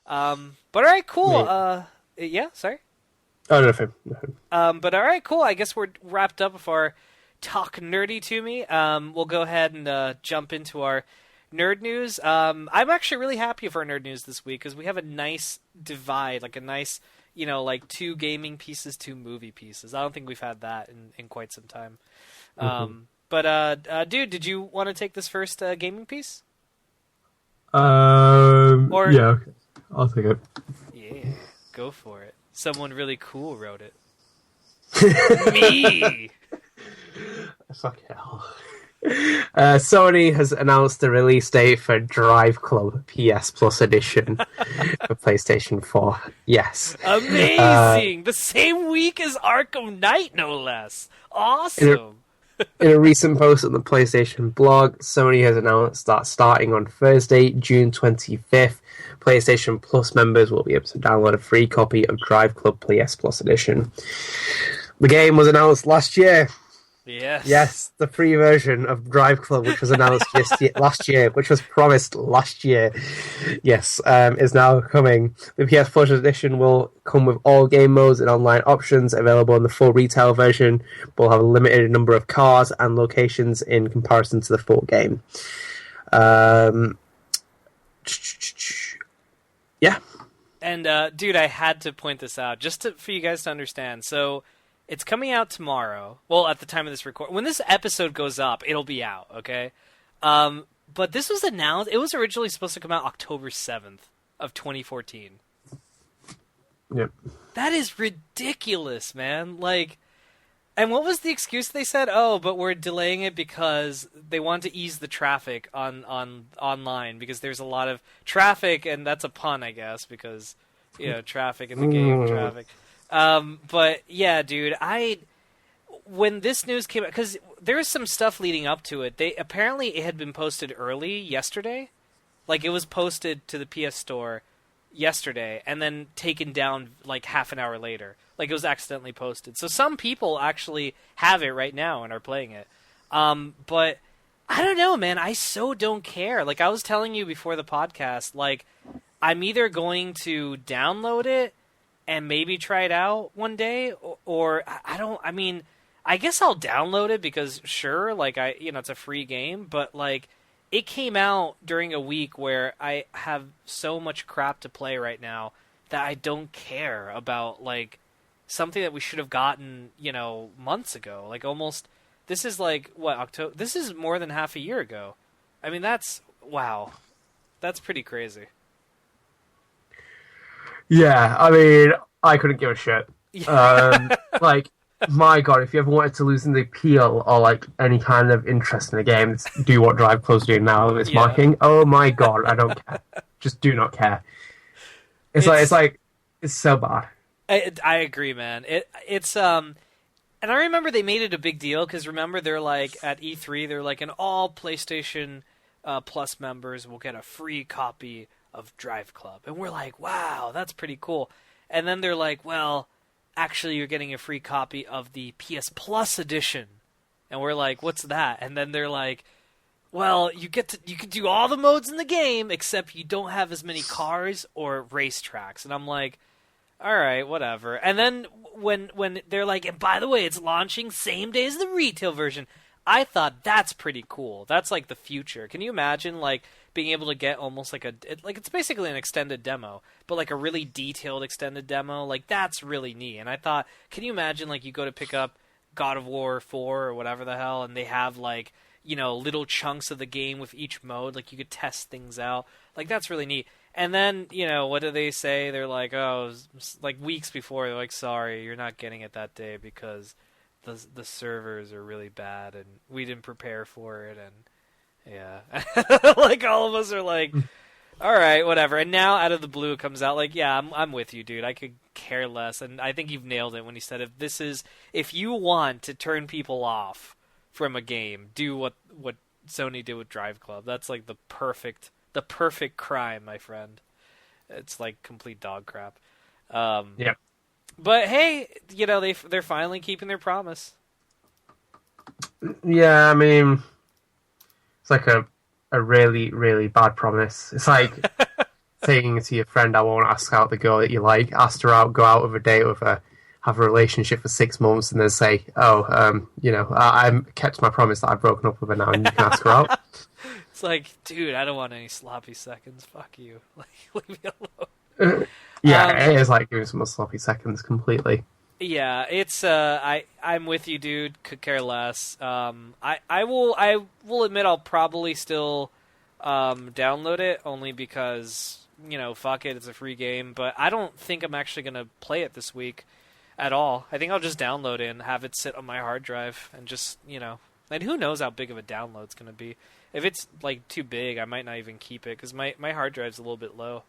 But all right, cool. Yeah, sorry. Oh, nothing. But all right, cool. I guess we're wrapped up with our talk nerdy to me. We'll go ahead and jump into our nerd news. I'm actually really happy for our nerd news this week because we have a nice divide, like a nice, like 2 gaming pieces, 2 movie pieces. I don't think we've had that in quite some time. But dude, did you want to take this first gaming piece? Or yeah, okay. I'll take it. Yeah, go for it. Someone really cool wrote it. Me! Fuck hell. Sony has announced the release date for Drive Club PS Plus Edition for PlayStation 4. Yes. Amazing! The same week as Arkham Knight, no less. Awesome! In a recent post on the PlayStation blog, Sony has announced that starting on Thursday, June 25th, PlayStation Plus members will be able to download a free copy of Drive Club PS Plus Edition. The game was announced last year. Yes, the free version of Drive Club, which was announced last year, which was promised last year, is now coming. The PS Plus edition will come with all game modes and online options available in the full retail version, but will have a limited number of cars and locations in comparison to the full game. Yeah. And, dude, I had to point this out, for you guys to understand. So, it's coming out tomorrow. Well, at the time of this record. When this episode goes up, it'll be out, okay? But this was announced. It was originally supposed to come out October 7th of 2014. Yep. That is ridiculous, man. And what was the excuse they said? Oh, but we're delaying it because they want to ease the traffic on online because there's a lot of traffic, and that's a pun, I guess, because, traffic in the game, traffic. But yeah, dude, when this news came out, because there was some stuff leading up to it. Apparently it had been posted early yesterday. Like, it was posted to the PS Store yesterday and then taken down like half an hour later. Like, it was accidentally posted. So some people actually have it right now and are playing it. But I don't know, man. I so don't care. Like, I was telling you before the podcast, like, I'm either going to download it and maybe try it out one day, or I guess I'll download it because sure, like it's a free game, but like it came out during a week where I have so much crap to play right now that I don't care about like something that we should have gotten, months ago. Like almost, this is like what, October? This is more than half a year ago. I mean, wow. That's pretty crazy. Yeah, I mean, I couldn't give a shit. Like, my god, if you ever wanted to loosen the appeal or, like, any kind of interest in the game, do what Drive Club's doing now with its marketing. Oh my god, I don't care. Just do not care. It's so bad. I agree, man. It's and I remember they made it a big deal, because remember, they're like, at E3, they're like, and all PlayStation Plus members will get a free copy of Drive Club. And we're like, wow, that's pretty cool. And then they're like, well, actually you're getting a free copy of the PS Plus edition. And we're like, what's that? And then they're like, well, you can do all the modes in the game except you don't have as many cars or racetracks. And I'm like, all right, whatever. And then when they're like, and by the way, it's launching same day as the retail version, I thought that's pretty cool. That's like the future. Can you imagine like being able to get almost like it's basically an extended demo, but like a really detailed extended demo? Like, that's really neat. And I thought, can you imagine like you go to pick up God of War 4 or whatever the hell, and they have like, little chunks of the game with each mode, like you could test things out. Like, that's really neat. And then, what do they say? They're like, oh, like weeks before, they're like, sorry, you're not getting it that day because the servers are really bad and we didn't prepare for it. And yeah, like all of us are like, all right, whatever. And now out of the blue it comes out like, yeah, I'm with you, dude. I could care less. And I think you've nailed it when you said, if you want to turn people off from a game, do what Sony did with Drive Club. That's like the perfect crime, my friend. It's like complete dog crap. Yeah. But hey, they're finally keeping their promise. Yeah, I mean, it's like a really, really bad promise. It's like saying to your friend, I won't ask out the girl that you like, ask her out, go out with a date with her, have a relationship for 6 months, and then say, I kept my promise that I've broken up with her now, and you can ask her out. It's like, dude, I don't want any sloppy seconds. Fuck you. Like, leave me alone. It is like giving someone sloppy seconds completely. Yeah, it's I'm with you, dude. Could care less. I will admit I'll probably still download it only because fuck it, it's a free game. But I don't think I'm actually gonna play it this week at all. I think I'll just download it and have it sit on my hard drive and just and who knows how big of a download's gonna be. If it's like too big, I might not even keep it because my hard drive's a little bit low.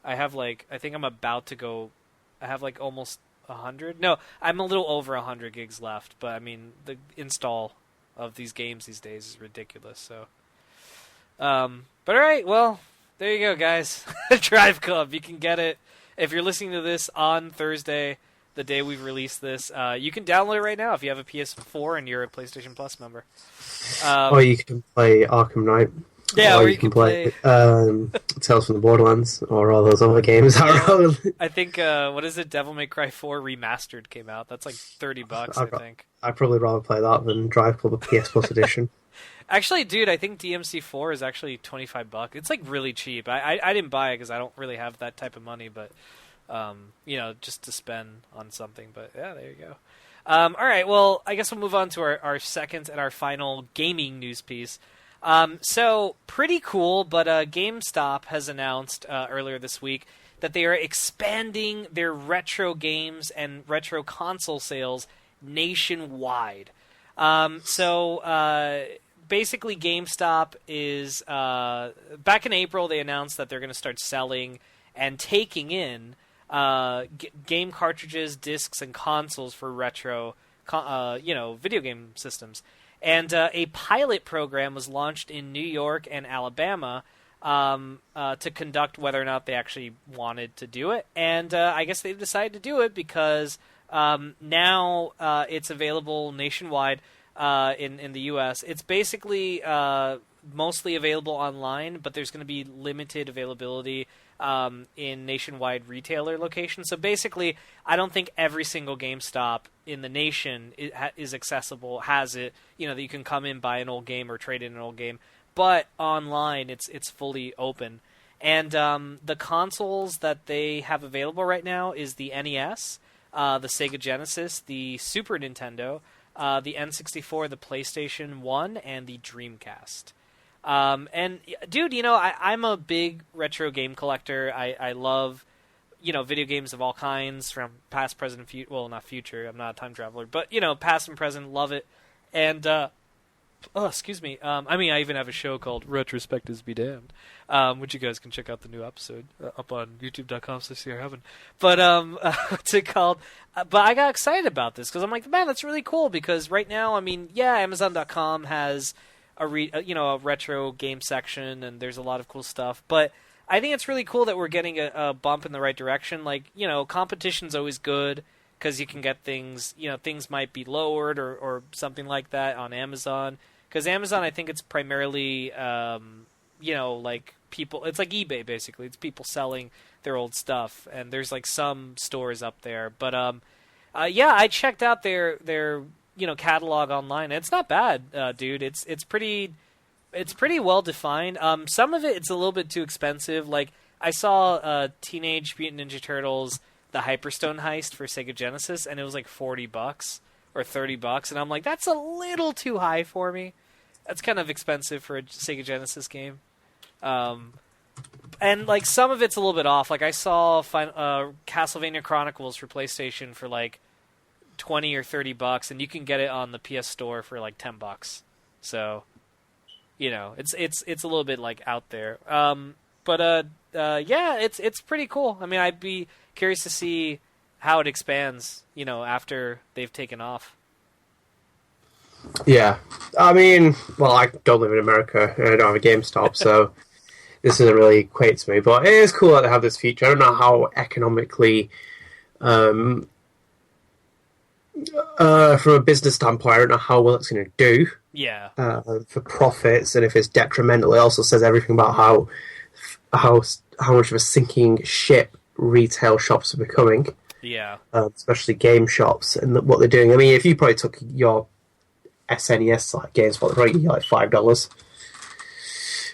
I think I'm about to go. I have like almost 100. No, I'm a little over 100 gigs left. But I mean, the install of these games these days is ridiculous. So, but all right, well, there you go, guys. Drive Club. You can get it if you're listening to this on Thursday, the day we've released this. You can download it right now if you have a PS4 and you're a PlayStation Plus member. Or you can play Arkham Knight. Yeah, or you can play Tales from the Borderlands, or all those other games. I think what is it? Devil May Cry 4 Remastered came out. That's like $30, I think. I'd probably rather play that than Drive Club PS Plus edition. Actually, dude, I think DMC4 is actually $25. It's like really cheap. I didn't buy it because I don't really have that type of money, but just to spend on something. But yeah, there you go. All right, well, I guess we'll move on to our second and our final gaming news piece. So, pretty cool, but GameStop has announced earlier this week that they are expanding their retro games and retro console sales nationwide. Basically, GameStop is... back in April, they announced that they're going to start selling and taking in game cartridges, discs, and consoles for retro, video game systems. And a pilot program was launched in New York and Alabama to conduct whether or not they actually wanted to do it. And I guess they've decided to do it because now it's available nationwide in the U.S. It's basically mostly available online, but there's going to be limited availability in nationwide retailer locations. So basically, I don't think every single GameStop in the nation is accessible, has it, that you can come in, buy an old game or trade in an old game. But online, it's fully open. And the consoles that they have available right now is the NES, the Sega Genesis, the Super Nintendo, the N64, the PlayStation 1, and the Dreamcast. And dude, I'm a big retro game collector. I love, video games of all kinds from past, present, future. Well, not future. I'm not a time traveler, but past and present, love it. And excuse me. I even have a show called Retrospectives Be Damned, which you guys can check out the new episode up on youtube.com/crheaven. But what's it called? But I got excited about this because I'm like, man, that's really cool. Because right now, Amazon.com has a retro game section, and there's a lot of cool stuff. But I think it's really cool that we're getting a bump in the right direction. Like, competition's always good because you can get things, things might be lowered or something like that on Amazon. Because Amazon, I think it's primarily, like people, it's like eBay basically. It's people selling their old stuff, and there's like some stores up there. But I checked out their catalog online. It's not bad, dude. It's pretty well defined. Some of it's a little bit too expensive. Like I saw Teenage Mutant Ninja Turtles: The Hyperstone Heist for Sega Genesis, and it was like $40 or $30, and I'm like, that's a little too high for me. That's kind of expensive for a Sega Genesis game. And like some of it's a little bit off. Like I saw Castlevania Chronicles for PlayStation for like $20 or $30, and you can get it on the PS Store for like $10. So, it's a little bit like out there. It's pretty cool. I'd be curious to see how it expands, after they've taken off. Yeah. I don't live in America, and I don't have a GameStop, so this doesn't really equate to me, but it is cool that they have this feature. I don't know how economically, from a business standpoint, I don't know how well it's going to do. Yeah. For profits, and if it's detrimental. It also says everything about how how much of a sinking ship retail shops are becoming, Yeah. especially game shops, and what they're doing. I mean, if you probably took your SNES like GameSpot, probably like $5.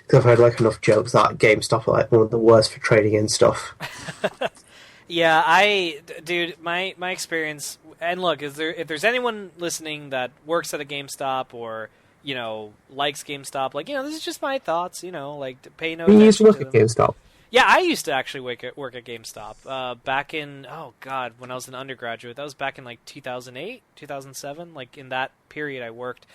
Because I've heard like enough jokes that GameStop are like one of the worst for trading in stuff. Yeah, dude, my experience, and look, if there's anyone listening that works at a GameStop or likes GameStop, like this is just my thoughts, like pay no You used to attention work to at them. GameStop. Yeah, I used to actually work at GameStop back in oh god when I was an undergraduate. That was back in like 2008, 2007, like in that period I worked.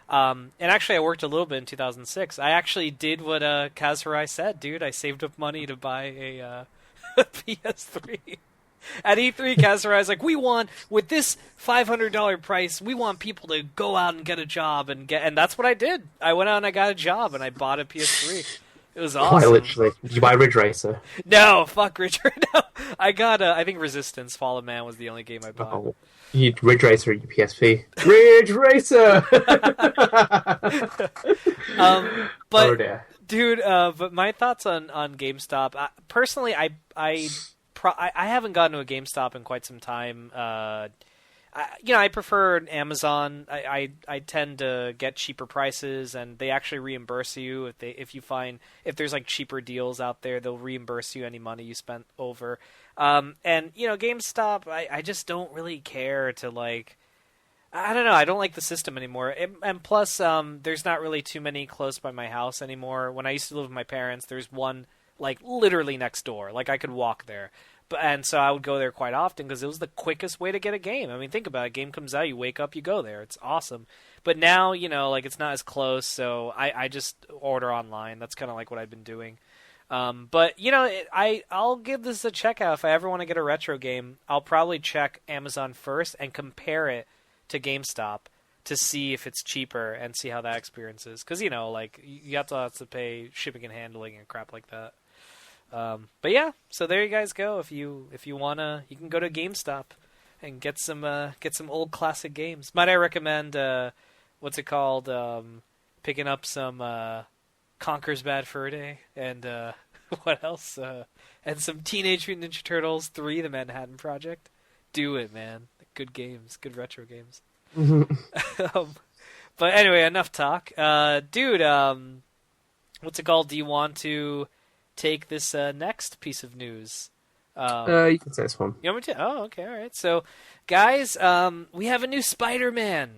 And actually, I worked a little bit in 2006. I actually did what Kazurai said, dude. I saved up money to buy a PS3. At E3, Kazurai's like, with this $500 price, we want people to go out and get a job and that's what I did. I went out and I got a job and I bought a PS3. It was awesome. Quite literally. Did you buy Ridge Racer? No, fuck Richard. No, I got. I think Resistance: Fallen Man was the only game I bought. Oh, you need Ridge Racer at your PSP. Ridge Racer. But oh dear. dude, but my thoughts on GameStop. Personally, I haven't gone to a GameStop in quite some time. I prefer Amazon. I tend to get cheaper prices, and they actually reimburse you if there's like cheaper deals out there. They'll reimburse you any money you spent over. And GameStop, I just don't really care to like. I don't know. I don't like the system anymore. And plus, there's not really too many close by my house anymore. When I used to live with my parents, there's one like literally next door. Like I could walk there. And so I would go there quite often because it was the quickest way to get a game. I mean, think about it. A game comes out, you wake up, you go there. It's awesome. But now, like it's not as close, so I just order online. That's kind of like what I've been doing. But, I'll give this a check out. If I ever want to get a retro game, I'll probably check Amazon first and compare it to GameStop to see if it's cheaper and see how that experience is. Because, like, you have to pay shipping and handling and crap like that. But yeah, so there you guys go. If you wanna, you can go to GameStop and get some old classic games. Might I recommend what's it called? Picking up some Conker's Bad Fur Day and what else? And some Teenage Mutant Ninja Turtles 3: The Manhattan Project. Do it, man. Good games, good retro games. But anyway, enough talk. Dude, what's it called? Do you want to take this next piece of news? You can say this one. You want me to? Oh, okay, all right. So, guys, we have a new SpiderMan.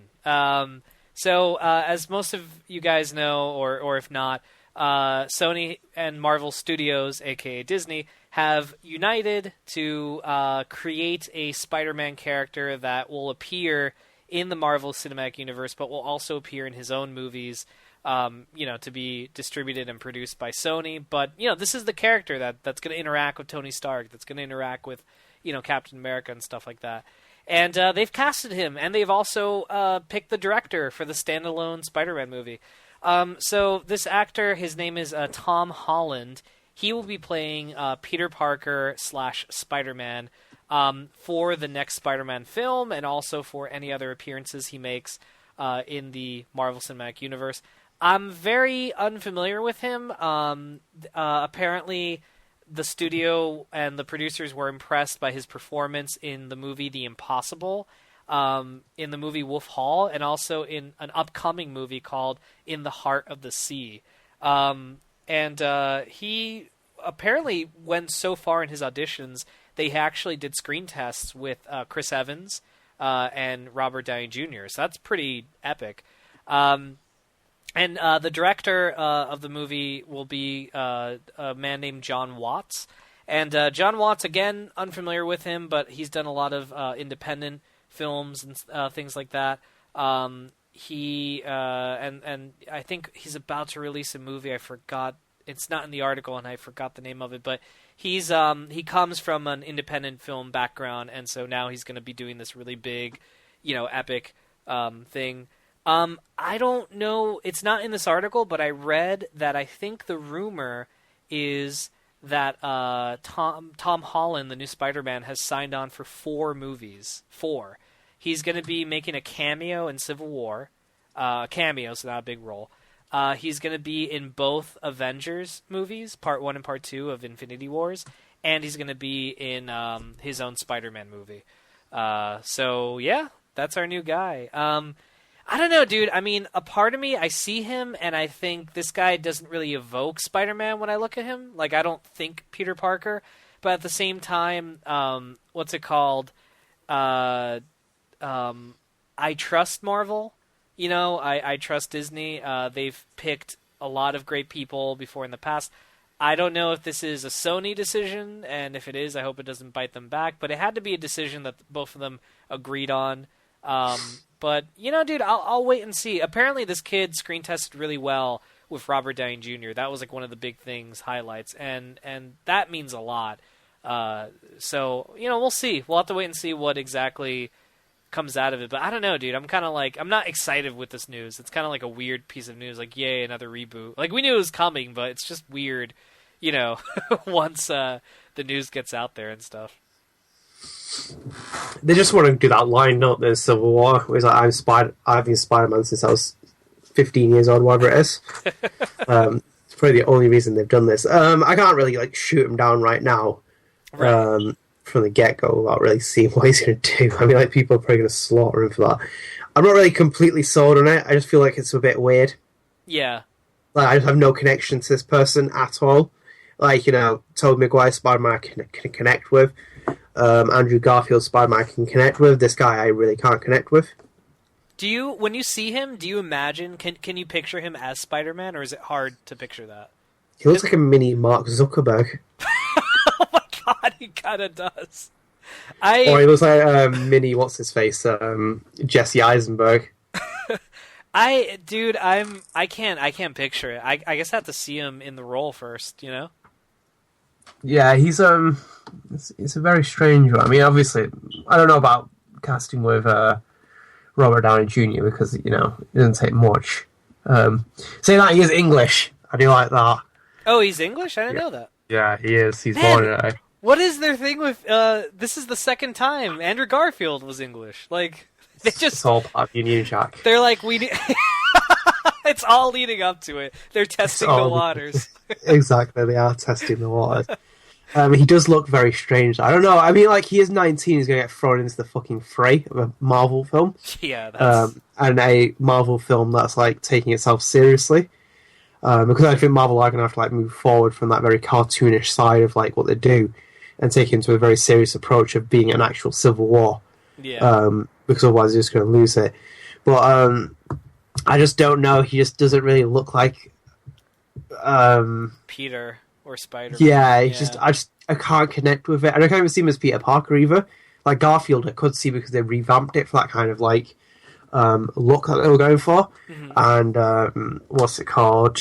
So, as most of you guys know, or if not, Sony and Marvel Studios, aka Disney, have united to create a Spider-Man character that will appear in the Marvel Cinematic Universe, but will also appear in his own movies. To be distributed and produced by Sony. But, this is the character that's going to interact with Tony Stark, that's going to interact with, Captain America and stuff like that. And they've casted him, and they've also picked the director for the standalone Spider-Man movie. So this actor, his name is Tom Holland. He will be playing Peter Parker / Spider-Man for the next Spider-Man film and also for any other appearances he makes in the Marvel Cinematic Universe. I'm very unfamiliar with him. Apparently, the studio and the producers were impressed by his performance in the movie The Impossible, in the movie Wolf Hall, and also in an upcoming movie called In the Heart of the Sea. He apparently went so far in his auditions, they actually did screen tests with Chris Evans and Robert Downey Jr., so that's pretty epic. And the director of the movie will be a man named John Watts. And John Watts, again, unfamiliar with him, but he's done a lot of independent films and things like that. He and I think he's about to release a movie. I forgot. It's not in the article, and I forgot the name of it. But he comes from an independent film background, and so now he's going to be doing this really big, epic thing. I don't know. It's not in this article, but I read that I think the rumor is that Tom Holland, the new Spider-Man, has signed on for 4 movies. 4. He's going to be making a cameo in Civil War. Cameo, so not a big role. He's going to be in both Avengers movies, Part 1 and Part 2 of Infinity Wars, and he's going to be in his own SpiderMan movie. So, yeah, that's our new guy. I don't know, dude. I mean, a part of me, I see him, and I think this guy doesn't really evoke Spider-Man when I look at him. Like, I don't think Peter Parker. But at the same time, what's it called? I trust Marvel. You know, I trust Disney. They've picked a lot of great people before in the past. I don't know if this is a Sony decision, and if it is, I hope it doesn't bite them back. But it had to be a decision that both of them agreed on. But, you know, dude, I'll wait and see. Apparently this kid screen tested really well with Robert Downey Jr. That was like one of the big things, highlights, and that means a lot. So, you know, we'll see. We'll have to wait and see what exactly comes out of it. But I don't know, dude. I'm kind of like, I'm not excited with this news. It's kind of like a weird piece of news. Like, yay, another reboot. Like, we knew it was coming, but it's just weird, you know, once the news gets out there and stuff. They just want to do that line, don't they? Civil War. Where it's like, I've been Spider-Man since I was 15 years old, whatever it is. It's probably the only reason they've done this. I can't really like shoot him down right now. Right. From the get-go without really seeing what he's going to do. I mean, like, people are probably going to slaughter him for that. I'm not really completely sold on it. I just feel like it's a bit weird. Yeah. Like, I just have no connection to this person at all. Like, you know, Tobey Maguire Spider-Man I can connect with. Andrew Garfield Spider-Man I can connect with. This guy I really can't connect with. Do you, when you see him, do you imagine, can you picture him as Spider-Man, or is it hard to picture that? He looks like a mini Mark Zuckerberg. Oh my god, he kind of does. Or he looks like mini, what's his face, Jesse Eisenberg. I can't picture it. I guess I have to see him in the role first, you know? Yeah, he's it's a very strange one. I mean, obviously, I don't know about casting with Robert Downey Jr. because, you know, it doesn't take much. Saying that, he is English. I do like that. Oh, he's English? I didn't know that. Yeah, he is. He's born in it. What is their thing with, this is the second time Andrew Garfield was English. Like, they just... It's all part of Union Jack. They're like, we need... It's all leading up to it. They're testing the waters. Exactly, they are testing the waters. He does look very strange. I don't know. I mean, like, he is 19. He's going to get thrown into the fucking fray of a Marvel film. Yeah, that's... and a Marvel film that's, like, taking itself seriously. Because I think Marvel are going to have to, like, move forward from that very cartoonish side of, like, what they do and take it into a very serious approach of being an actual civil war. Yeah. Because otherwise they're just going to lose it. But I just don't know. He just doesn't really look like... Peter or Spider-Man. Yeah, it's just I can't connect with it. And I can't even see him as Peter Parker either. Like, Garfield I could see because they revamped it for that kind of, like... look that they were going for, and what's it called?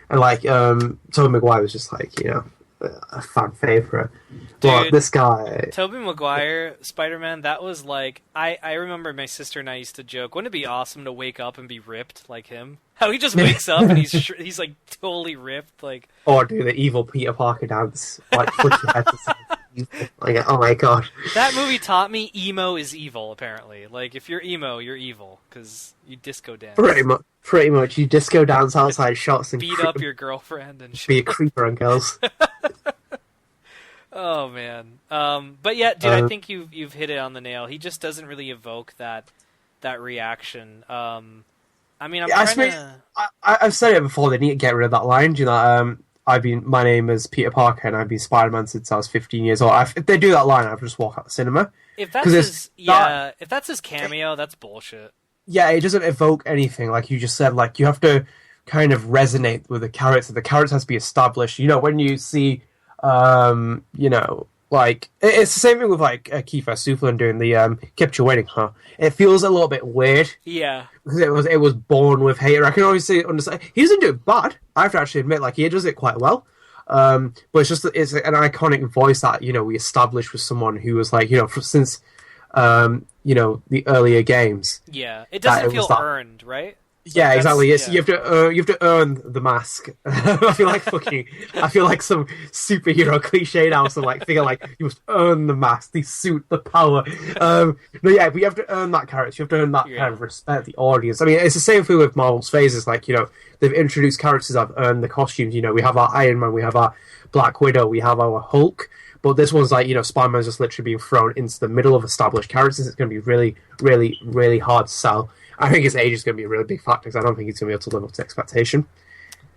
And like Tobey Maguire was just like, you know, a fan favorite. But this guy, Tobey Maguire Spider-Man, that was like I remember my sister and I used to joke, wouldn't it be awesome to wake up and be ripped like him? How he just wakes up and he's like totally ripped, like, or do the evil Peter Parker dance, like push your head to side. Like, oh my god. That movie taught me emo is evil, apparently. Like, if you're emo, you're evil, because you disco dance. Pretty much. You disco dance outside shots and beat up your girlfriend and shit. Be a creeper on girls. Oh, man. But yeah, dude, I think you've hit it on the nail. He just doesn't really evoke that reaction. I mean, I've said it before, they need to get rid of that line, do you know, my name is Peter Parker and I've been Spider-Man since I was 15 years old. If they do that line, I'll just walk out the cinema. If that's his cameo, that's bullshit. Yeah, it doesn't evoke anything, like you just said. Like, you have to kind of resonate with the character. The character has to be established. You know, when you see, you know, like, it's the same thing with, like, Kiefer Sutherland doing the Kept You Waiting, huh? It feels a little bit weird. Yeah. Because it was born with hate. I can obviously understand. He doesn't do it bad. I have to actually admit, like, he does it quite well. But it's an iconic voice that, you know, we established with someone who was, like, you know, since, you know, the earlier games. Yeah. It doesn't feel earned, right? Yeah, exactly. Yes, you have to earn the mask. I feel like some superhero cliche now. Some like figure like you must earn the mask, the suit, the power. No, yeah, but you have to earn that character. You have to earn that kind of respect the audience. I mean, it's the same thing with Marvel's phases. Like they've introduced characters that have earned the costumes. We have our Iron Man, we have our Black Widow, we have our Hulk. But this one's like Spider-Man's just literally being thrown into the middle of established characters. It's going to be really, really, really hard to sell. I think his age is going to be a really big factor because I don't think he's going to be able to live up to expectation.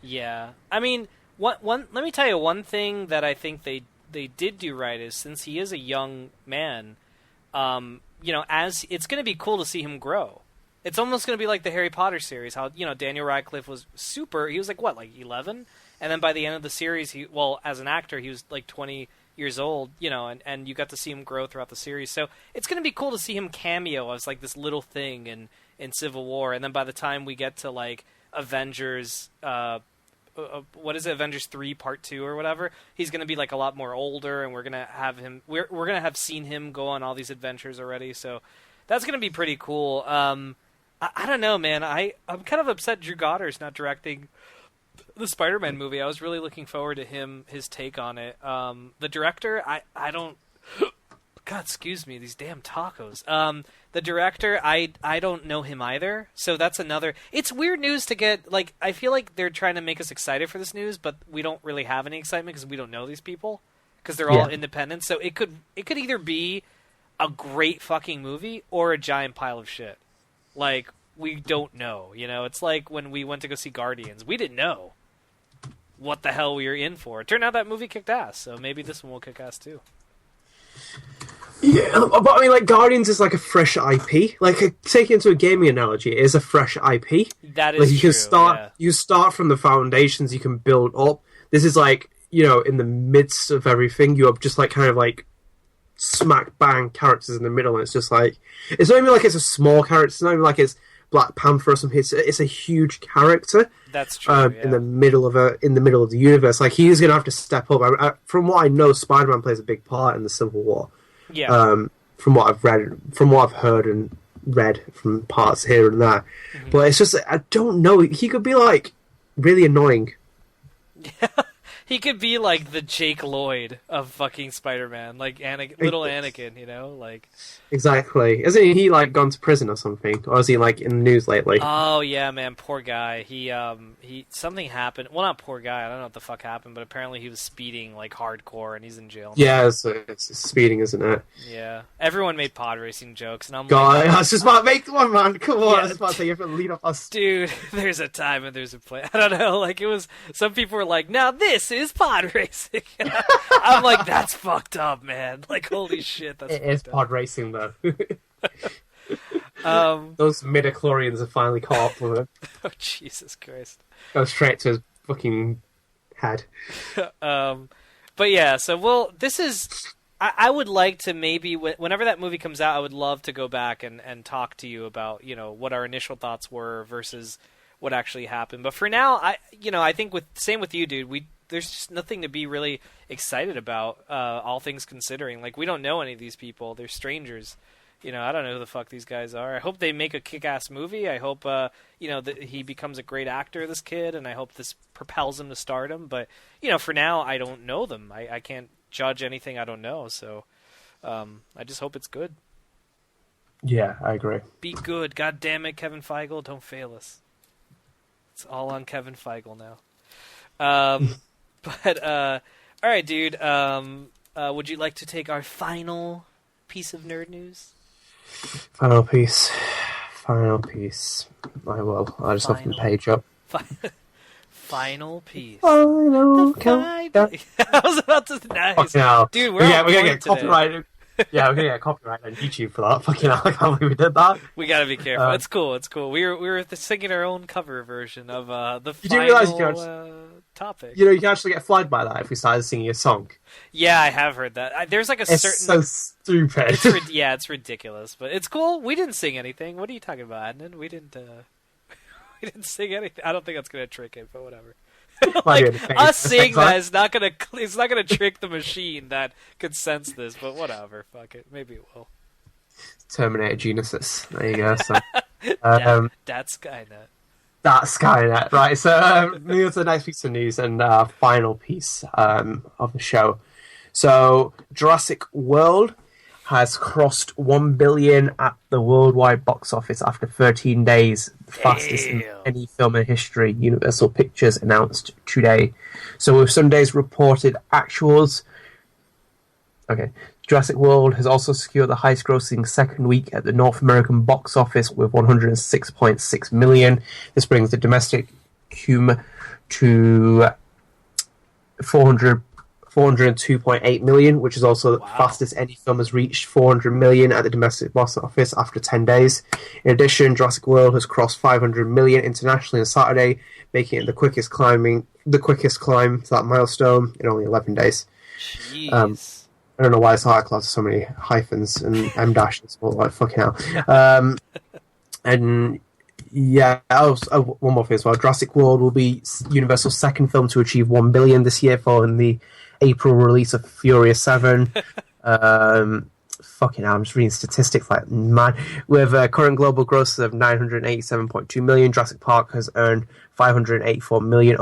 Yeah, I mean, one. Let me tell you one thing that I think they did do right is since he is a young man, as it's going to be cool to see him grow. It's almost going to be like the Harry Potter series. How Daniel Radcliffe was super. He was like 11, and then by the end of the series, as an actor, he was like 20 years old. And you got to see him grow throughout the series. So it's going to be cool to see him cameo as like this little thing in Civil War, and then by the time we get to like Avengers, what is it, Avengers 3 Part 2 or whatever, he's going to be like a lot more older, and we're going to have him. We're going to have seen him go on all these adventures already, so that's going to be pretty cool. I don't know, man. I'm kind of upset Drew Goddard's not directing the Spider-Man movie. I was really looking forward to his take on it. The director, I don't. God, excuse me, these damn tacos. The director, I don't know him either, so that's another. It's weird news to get. Like, I feel like they're trying to make us excited for this news, but we don't really have any excitement because we don't know these people because they're all independent. So it could either be a great fucking movie or a giant pile of shit. Like, we don't know. It's like when we went to go see Guardians, we didn't know what the hell we were in for. It turned out that movie kicked ass, so maybe this one will kick ass too. Yeah, but I mean, like, Guardians is like a fresh IP. Like, take it into a gaming analogy, it is a fresh IP. That is like, you true, can start. Yeah. You start from the foundations. You can build up. This is like in the midst of everything. You have just like kind of like smack bang characters in the middle, and it's just like it's not even like it's a small character. It's not even like it's Black Panther or something. It's a huge character. That's true. In the middle of the universe. Like, he is going to have to step up. From what I know, Spider-Man plays a big part in the Civil War. Yeah. From what I've heard and read from parts here and there, but it's just I don't know. He could be like really annoying. Yeah. He could be like the Jake Lloyd of fucking Spider-Man, like little Anakin, like... Exactly. Isn't he like gone to prison or something? Or is he like in the news lately? Oh yeah, man, poor guy. He something happened. Well, not poor guy. I don't know what the fuck happened, but apparently he was speeding like hardcore, and he's in jail. Yeah, it's speeding, isn't it? Yeah. Everyone made pod racing jokes, and I'm God, like, I was just about to make one, man. Come on, Yeah. I was about to say you have to lead off us. dude, there's a time and there's a place. I don't know. Like, it was. Some people were like, "Now this is pod racing." I'm like, that's fucked up, man. Like, holy shit, that's. It is pod racing though. Um. Those midichlorians are finally caught up with it. Oh, Jesus Christ. Go straight to his fucking head. But yeah, so this is. I would like to maybe whenever that movie comes out, I would love to go back and talk to you about what our initial thoughts were versus what actually happened. But for now, I think same with you, dude. There's just nothing to be really excited about. All things considering, like, we don't know any of these people. They're strangers. I don't know who the fuck these guys are. I hope they make a kick-ass movie. I hope, that he becomes a great actor, this kid, and I hope this propels him to stardom. But, for now, I don't know them. I can't judge anything I don't know, so I just hope it's good. Yeah, I agree. Be good. God damn it, Kevin Feige, don't fail us. It's all on Kevin Feige now. But, alright, dude, would you like to take our final piece of nerd news? Final piece. I will. I'll just open the page up. Final piece. Final countdown. I was about to... Nice. Fucking hell. Dude, we're gonna today. get copyrighted. Yeah, we're gonna get copyrighted on YouTube for that. Fucking hell, I can't believe we did that. We gotta be careful. It's cool. We were singing our own cover version of the you final do realize you can topic. You can actually get flagged by that if we started singing a song. Yeah, I have heard that. There's like a it's certain... so stupid. It's ridiculous, but it's cool. We didn't sing anything. What are you talking about, Adnan? We didn't sing anything. I don't think that's gonna trick it, but whatever. Like, us saying that is not gonna. It's not gonna trick the machine that could sense this. But whatever, fuck it. Maybe it will. Terminator Genesis. There you go. So, That's Skynet. That's Skynet, right? So moving on to the next piece of news and final piece of the show. So Jurassic World has crossed 1 billion at the worldwide box office after 13 days, the fastest in any film in history. Universal Pictures announced today. So with Sunday's reported actuals, Jurassic World has also secured the highest-grossing second week at the North American box office with 106.6 million. This brings the domestic cum to 402.8 million, which is also the fastest any film has reached 400 million at the domestic box office after 10 days. In addition, Jurassic World has crossed 500 million internationally on Saturday, making it the quickest climb to that milestone in only 11 days. Jeez. I don't know why this article has so many hyphens and M dashes, but like fucking hell. And yeah, one more thing as well. Jurassic World will be Universal's second film to achieve 1 billion this year, following the April release of Furious 7. Fucking hell, I'm just reading statistics like mad. With a current global gross of 987.2 million, Jurassic Park has earned 584 million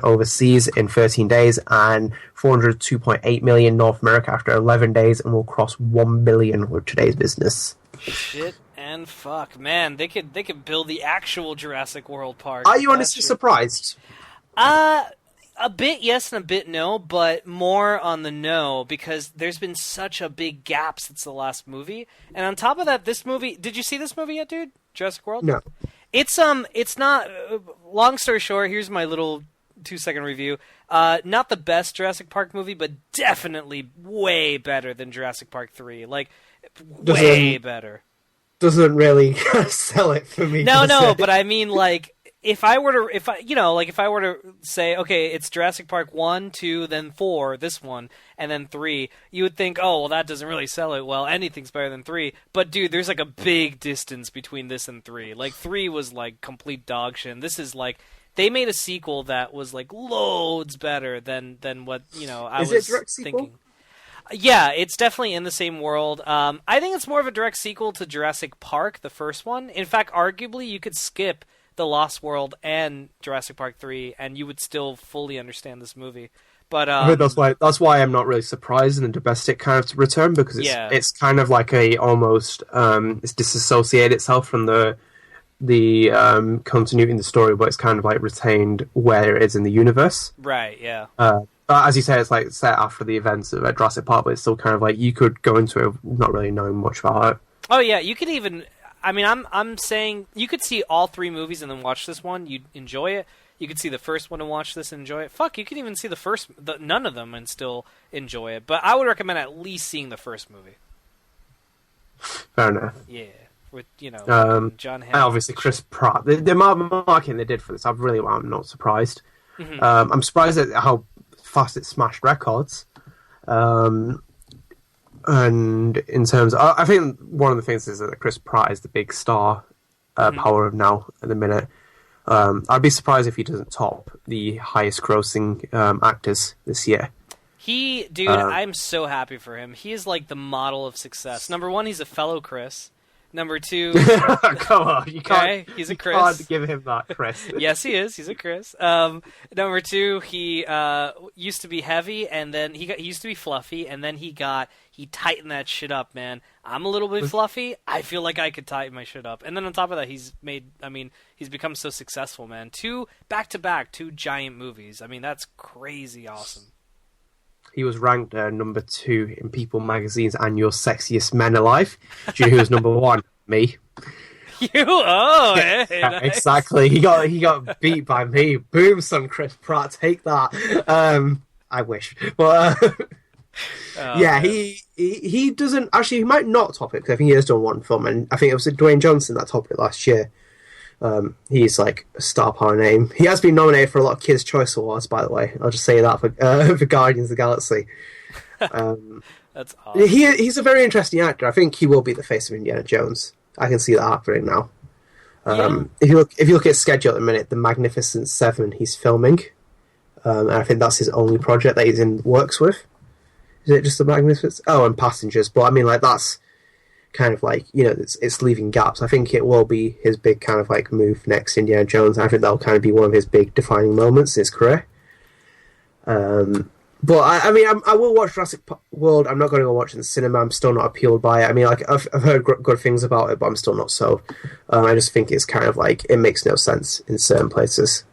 overseas in 13 days and 402.8 million North America after 11 days, and will cross 1 billion with today's business. Shit and fuck, man! They could build the actual Jurassic World park. Are you honestly surprised? A bit yes and a bit no, but more on the no, because there's been such a big gap since the last movie. And on top of that, this movie... Did you see this movie yet, dude? Jurassic World? No. It's not... long story short, here's my little 2-second review. Not the best Jurassic Park movie, but definitely way better than Jurassic Park 3. Like, way better. Doesn't really sell it for me. No, but I mean, like... If I were to say, okay, it's Jurassic Park 1, 2, then 4, this one, and then 3, you would think, oh, well, that doesn't really sell it well. Anything's better than 3. But, dude, there's, like, a big distance between this and 3. Like, 3 was, like, complete dog shit. And this is, like, they made a sequel that was, like, loads better than what, I was thinking. Is it a direct sequel? Thinking. Yeah, it's definitely in the same world. I think it's more of a direct sequel to Jurassic Park, the first one. In fact, arguably, you could skip The Lost World and Jurassic Park 3, and you would still fully understand this movie. But that's why I'm not really surprised in the domestic kind of return, because it's kind of like almost it's disassociated itself from the continuity in the story, but it's kind of like retained where it is in the universe. Right. Yeah. But as you say, it's like set after the events of Jurassic Park, but it's still kind of like you could go into it not really knowing much about it. Oh yeah, you could even. I mean, I'm saying you could see all 3 movies and then watch this one. You'd enjoy it. You could see the first one and watch this and enjoy it. Fuck, you could even see none of them and still enjoy it. But I would recommend at least seeing the first movie. Fair enough. Yeah, with John Hammond. And obviously Chris Pratt. The marketing they did for this, I'm not surprised. Mm-hmm. I'm surprised at how fast it smashed records. And in terms of, I think one of the things is that Chris Pratt is the big star power of now at the minute. I'd be surprised if he doesn't top the highest grossing actors this year. I'm so happy for him. He is like the model of success. Number 1, he's a fellow Chris. Number 2, come on, you can't. He's a Chris. You can't give him that, Chris. Yes, he is. He's a Chris. Number 2, he used to be heavy, and then he used to be fluffy, and then he tightened that shit up, man. I'm a little bit fluffy. I feel like I could tighten my shit up, and then on top of that, he's become so successful, man. 2 back-to-back, 2 giant movies. I mean, that's crazy awesome. He was ranked number 2 in People Magazine's annual Sexiest Men Alive. Do you know who was number 1? Me. You? Oh, yeah, hey, nice. Exactly. He got beat by me. Boom, son, Chris Pratt, take that. I wish, but yeah, man. He doesn't actually. He might not top it because I think he has done one film, and I think it was Dwayne Johnson that topped it last year. He's like a star power name. He has been nominated for a lot of Kids' Choice Awards, by the way. I'll just say that for Guardians of the Galaxy. That's awesome. He's a very interesting actor. I think he will be the face of Indiana Jones. I can see that happening now. If you look at his schedule at the minute, The Magnificent Seven he's filming, and I think that's his only project that he's in works with. Is it just The Magnificent? Oh, and Passengers. But I mean, like that's kind of like, it's leaving gaps. I think it will be his big kind of like move next, Indiana Jones. I think that'll kind of be one of his big defining moments in his career. But I mean, I will watch Jurassic World. I'm not going to go watch it in the cinema. I'm still not appealed by it. I mean, like I've heard good things about it, but I'm still not so. I just think it's kind of like it makes no sense in certain places.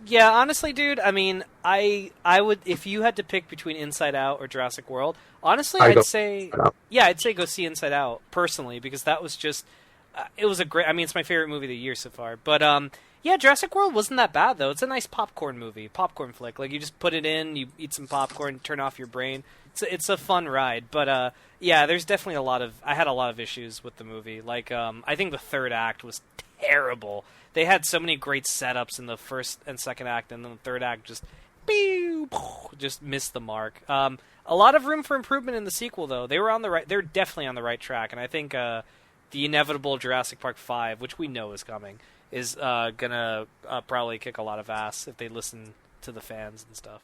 Yeah, honestly, dude. I mean, I would, if you had to pick between Inside Out or Jurassic World. Honestly, I'd say go see Inside Out personally, because that was just it was a great. I mean, it's my favorite movie of the year so far. But yeah, Jurassic World wasn't that bad though. It's a nice popcorn movie, popcorn flick. Like you just put it in, you eat some popcorn, turn off your brain. It's a fun ride. But yeah, there's definitely I had a lot of issues with the movie. Like I think the third act was terrible. They had so many great setups in the first and second act, and then the third act just missed the mark. A lot of room for improvement in the sequel, though. They're definitely on the right track, and I think the inevitable Jurassic Park 5, which we know is coming, is gonna probably kick a lot of ass if they listen to the fans and stuff.